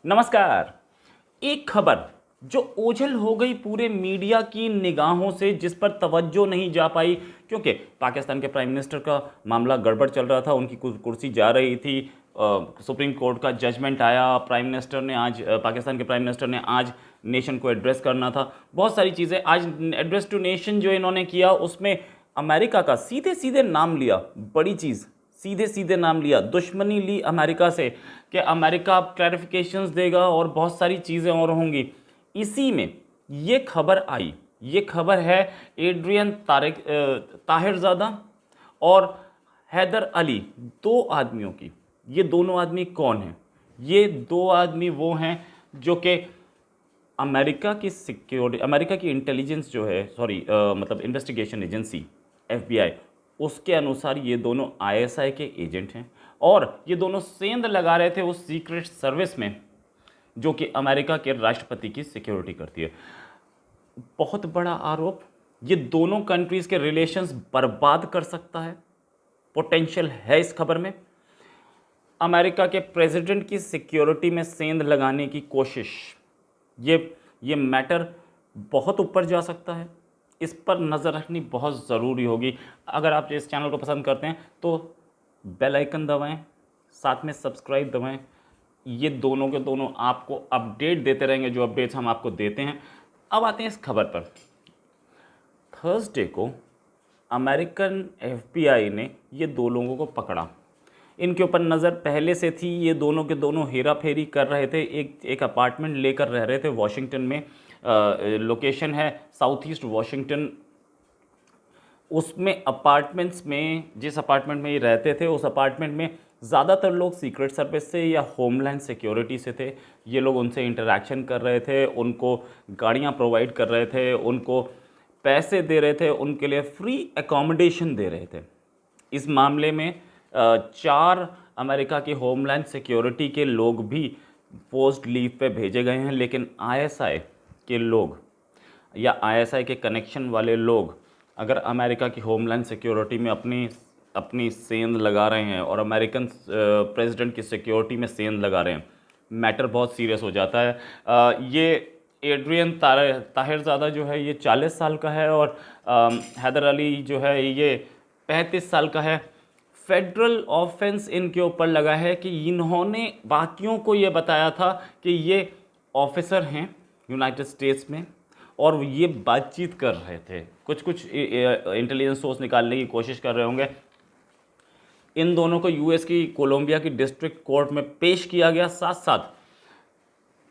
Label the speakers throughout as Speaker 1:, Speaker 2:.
Speaker 1: नमस्कार। एक खबर जो ओझल हो गई पूरे मीडिया की निगाहों से, जिस पर तवज्जो नहीं जा पाई, क्योंकि पाकिस्तान के प्राइम मिनिस्टर का मामला गड़बड़ चल रहा था, उनकी कुर्सी जा रही थी। सुप्रीम कोर्ट का जजमेंट आया, प्राइम मिनिस्टर ने आज पाकिस्तान के प्राइम मिनिस्टर ने आज नेशन को एड्रेस करना था। बहुत सारी चीज़ें आज एड्रेस टू नेशन जो इन्होंने किया, उसमें अमेरिका का सीधे सीधे नाम लिया। बड़ी चीज़, सीधे सीधे नाम लिया, दुश्मनी ली अमेरिका से कि अमेरिका अब क्लैरिफिकेशंस देगा और बहुत सारी चीज़ें और होंगी। इसी में ये खबर आई। ये खबर है एड्रियन ताहिरज़ादा और हैदर अली, दो आदमियों की। ये दोनों आदमी कौन हैं? ये दो आदमी वो हैं जो कि अमेरिका की सिक्योरिटी, अमेरिका की इंटेलिजेंस जो है, मतलब इन्वेस्टिगेशन एजेंसी FBI, उसके अनुसार ये दोनों ISI के एजेंट हैं और ये दोनों सेंध लगा रहे थे उस सीक्रेट सर्विस में जो कि अमेरिका के राष्ट्रपति की सिक्योरिटी करती है। बहुत बड़ा आरोप। ये दोनों कंट्रीज़ के रिलेशंस बर्बाद कर सकता है, पोटेंशियल है इस खबर में। अमेरिका के प्रेसिडेंट की सिक्योरिटी में सेंध लगाने की कोशिश, ये मैटर बहुत ऊपर जा सकता है। इस पर नज़र रखनी बहुत ज़रूरी होगी। अगर आप इस चैनल को पसंद करते हैं तो बेल आइकन दबाएं, साथ में सब्सक्राइब दबाएं। ये दोनों के दोनों आपको अपडेट देते रहेंगे, जो अपडेट्स हम आपको देते हैं। अब आते हैं इस खबर पर। थर्सडे को अमेरिकन FBI ने ये दो लोगों को पकड़ा। इनके ऊपर नज़र पहले से थी। ये दोनों के दोनों हेरा फेरी कर रहे थे, एक अपार्टमेंट लेकर रह रहे थे वॉशिंगटन में। लोकेशन है साउथ ईस्ट वॉशिंगटन। उसमें अपार्टमेंट्स में, जिस अपार्टमेंट में ये रहते थे, उस अपार्टमेंट में ज़्यादातर लोग सीक्रेट सर्विस से या होमलैंड सिक्योरिटी से थे। ये लोग उनसे इंटरेक्शन कर रहे थे, उनको गाड़ियाँ प्रोवाइड कर रहे थे, उनको पैसे दे रहे थे, उनके लिए फ्री एकोमोडेशन दे रहे थे। इस मामले में 4 अमेरिका की होमलैंड सिक्योरिटी के लोग भी पोस्ट लीव पे भेजे गए हैं, लेकिन ISI के लोग या ISI के कनेक्शन वाले लोग अगर अमेरिका की होमलैंड सिक्योरिटी में अपनी सेंध लगा रहे हैं और अमेरिकन प्रेसिडेंट की सिक्योरिटी में सेंध लगा रहे हैं, मैटर बहुत सीरियस हो जाता है। ये एड्रियन ताहिरज़ादा जो है ये 40 साल का है और हैदर अली जो है ये 35 साल का है। फेडरल ऑफेंस इनके ऊपर लगा है कि इन्होंने बाकियों को ये बताया था कि ये ऑफिसर हैं यूनाइटेड स्टेट्स में और ये बातचीत कर रहे थे, कुछ इंटेलिजेंस सोर्स निकालने की कोशिश कर रहे होंगे। इन दोनों को US की कोलंबिया की डिस्ट्रिक्ट कोर्ट में पेश किया गया। साथ साथ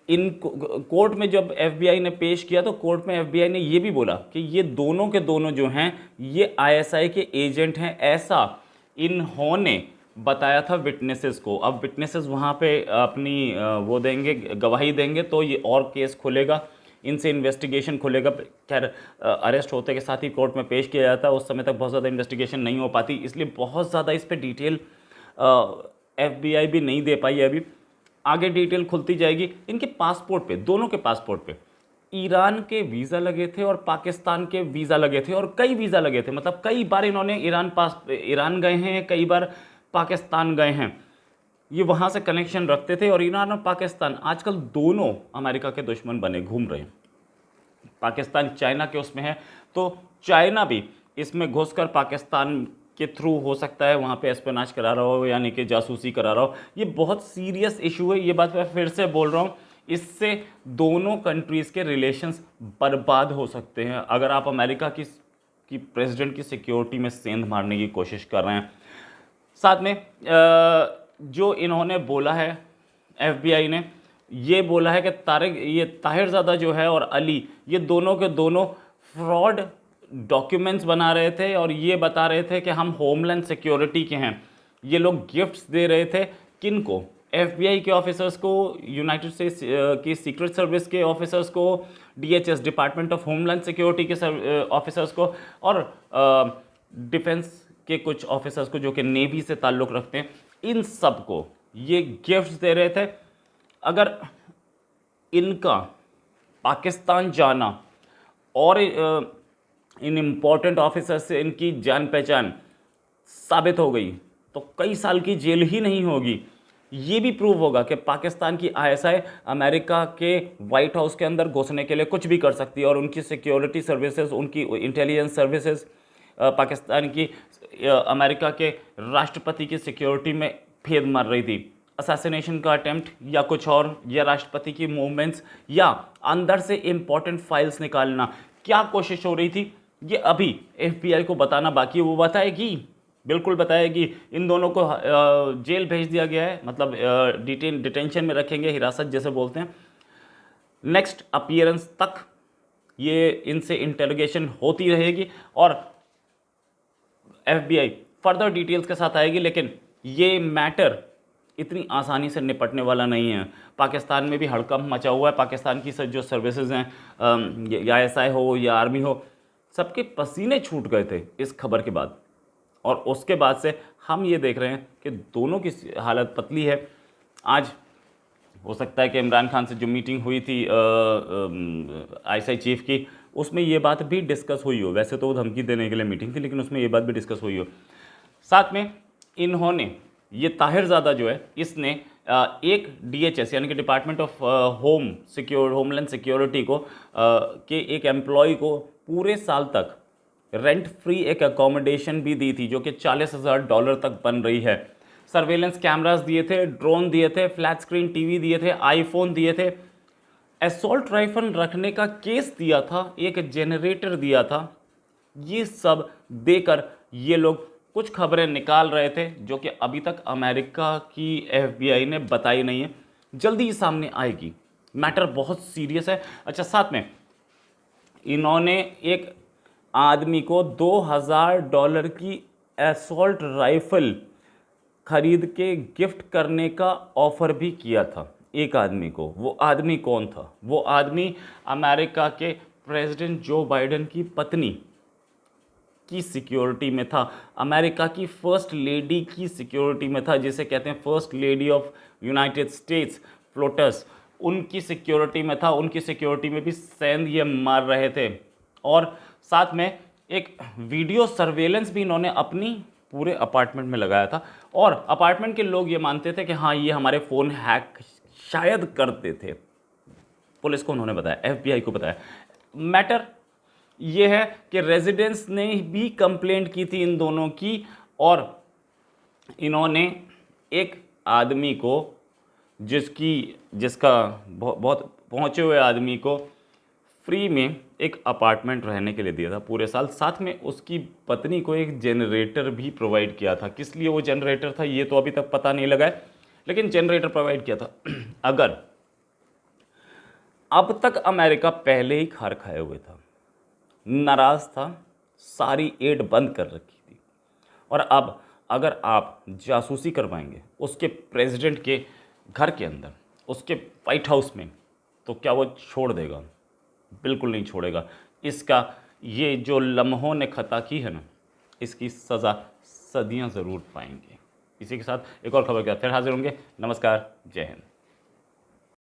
Speaker 1: इन कोर्ट में जब FBI ने पेश किया तो कोर्ट में FBI ने ये भी बोला कि ये दोनों के दोनों जो हैं ये ISI के एजेंट हैं, ऐसा इन्होंने बताया था विटनेसेस को। अब विटनेसेस वहाँ पे अपनी वो देंगे, गवाही देंगे, तो ये और केस खुलेगा, इनसे इन्वेस्टिगेशन खुलेगा। खैर अरेस्ट होते के साथ ही कोर्ट में पेश किया जाता है, उस समय तक बहुत ज़्यादा इन्वेस्टिगेशन नहीं हो पाती, इसलिए बहुत ज़्यादा इस पर डिटेल FBI भी नहीं दे पाई है। अभी आगे डिटेल खुलती जाएगी। इनके पासपोर्ट पे, दोनों के पासपोर्ट पे ईरान के वीज़ा लगे थे और पाकिस्तान के वीज़ा लगे थे और कई वीज़ा लगे थे, मतलब कई बार इन्होंने ईरान गए हैं, कई बार पाकिस्तान गए हैं। ये वहाँ से कनेक्शन रखते थे और ईरान और पाकिस्तान आजकल दोनों अमेरिका के दुश्मन बने घूम रहे हैं। पाकिस्तान चाइना के उसमें है, तो चाइना भी इसमें घुसकर पाकिस्तान के थ्रू हो सकता है वहाँ पे एस्पियोनाज करा रहा हो, यानी कि जासूसी करा रहा हो। ये बहुत सीरियस इशू है, ये बात मैं फिर से बोल रहा हूँ। इससे दोनों कंट्रीज़ के रिलेशंस बर्बाद हो सकते हैं अगर आप अमेरिका की प्रेसिडेंट की सिक्योरिटी में सेंध मारने की कोशिश कर रहे हैं। साथ में जो इन्होंने बोला है, FBI ने ये बोला है कि ताहिरज़ादा जो है और अली, ये दोनों के दोनों फ्रॉड डॉक्यूमेंट्स बना रहे थे और ये बता रहे थे कि हम होमलैंड सिक्योरिटी के हैं। ये लोग गिफ्ट्स दे रहे थे किन को? FBI के ऑफिसर्स को, यूनाइटेड स्टेट्स की सीक्रेट सर्विस के ऑफिसर्स को, DHS department of homeland security के ऑफिसर्स को और डिफेंस के कुछ ऑफिसर्स को जो कि नेवी से ताल्लुक़ रखते हैं। इन सब को ये गिफ्ट्स दे रहे थे। अगर इनका पाकिस्तान जाना और इन इम्पोर्टेंट ऑफिसर से इनकी जान पहचान साबित हो गई तो कई साल की जेल ही नहीं होगी, ये भी प्रूव होगा कि पाकिस्तान की आईएसआई अमेरिका के वाइट हाउस के अंदर घुसने के लिए कुछ भी कर सकती है, और उनकी सिक्योरिटी सर्विसेज, उनकी इंटेलिजेंस सर्विसेज पाकिस्तान की अमेरिका के राष्ट्रपति की सिक्योरिटी में फेद मार रही थी। असैसिनेशन का अटेम्प्ट या कुछ और, या राष्ट्रपति की मूवमेंट्स, या अंदर से इंपॉर्टेंट फाइल्स निकालना, क्या कोशिश हो रही थी, ये अभी एफबीआई को बताना बाकी है। वो बताएगी, बिल्कुल बताएगी। इन दोनों को जेल भेज दिया गया है, मतलब डिटेंशन में रखेंगे, हिरासत जैसे बोलते हैं। नेक्स्ट अपीयरेंस तक ये इनसे इंटरोगेशन होती रहेगी और एफबीआई फर्दर डिटेल्स के साथ आएगी। लेकिन ये मैटर इतनी आसानी से निपटने वाला नहीं है। पाकिस्तान में भी हड़कंप मचा हुआ है। पाकिस्तान की जो सर्विसेज हैं, या आईएसआई हो या आर्मी हो, सबके पसीने छूट गए थे इस खबर के बाद। और उसके बाद से हम ये देख रहे हैं कि दोनों की हालत पतली है। आज हो सकता है कि इमरान खान से जो मीटिंग हुई थी आईएसआई चीफ की, उसमें ये बात भी डिस्कस हुई हो। वैसे तो वो धमकी देने के लिए मीटिंग थी, लेकिन उसमें ये बात भी डिस्कस हुई हो। साथ में इन्होंने, ये ताहिरज़ादा जो है, इसने एक डीएचएस यानी कि डिपार्टमेंट ऑफ होमलैंड सिक्योरिटी को के एक एम्प्लॉय को पूरे साल तक रेंट फ्री एक अकोमोडेशन भी दी थी, जो कि $40,000 तक बन रही है। सर्वेलेंस कैमरास दिए थे, ड्रोन दिए थे, फ्लैट स्क्रीन टीवी दिए थे, आईफोन दिए थे, असॉल्ट राइफल रखने का केस दिया था, एक जनरेटर दिया था। ये सब देकर ये लोग कुछ खबरें निकाल रहे थे जो कि अभी तक अमेरिका की एफबीआई ने बताई नहीं है। जल्दी ही सामने आएगी। मैटर बहुत सीरियस है। अच्छा, साथ में इन्होंने एक आदमी को $2,000 की असॉल्ट राइफल खरीद के गिफ्ट करने का ऑफर भी किया था एक आदमी को। वो आदमी कौन था? वो आदमी अमेरिका के प्रेसिडेंट जो बाइडेन की पत्नी की सिक्योरिटी में था, अमेरिका की फर्स्ट लेडी की सिक्योरिटी में था, जिसे कहते हैं first lady of United states floats, उनकी सिक्योरिटी में था। उनकी सिक्योरिटी में भी सेंध ये मार रहे थे। और साथ में एक वीडियो सर्वेलेंस भी इन्होंने अपनी पूरे अपार्टमेंट में लगाया था, और अपार्टमेंट के लोग ये मानते थे कि हाँ, ये हमारे फ़ोन हैक शायद करते थे। पुलिस को उन्होंने बताया, एफबीआई को बताया। मैटर ये है कि रेजिडेंट्स ने भी कंप्लेंट की थी इन दोनों की, और इन्होंने एक आदमी को, जिसका बहुत पहुंचे हुए आदमी को फ्री में एक अपार्टमेंट रहने के लिए दिया था पूरे साल। साथ में उसकी पत्नी को एक जनरेटर भी प्रोवाइड किया था। किस लिए वो जनरेटर था ये तो अभी तक पता नहीं लगा है, लेकिन जनरेटर प्रोवाइड किया था। अगर अब तक अमेरिका पहले ही खार खाए हुए था, नाराज़ था, सारी एड बंद कर रखी थी, और अब अगर आप जासूसी करवाएंगे उसके प्रेसिडेंट के घर के अंदर, उसके वाइट हाउस में, तो क्या वो छोड़ देगा? बिल्कुल नहीं छोड़ेगा। इसका ये जो लम्हों ने खता की है ना, इसकी सज़ा सदियां ज़रूर पाएंगे। इसी के साथ एक और खबर के साथ फिर हाजिर होंगे। नमस्कार, जय हिंद।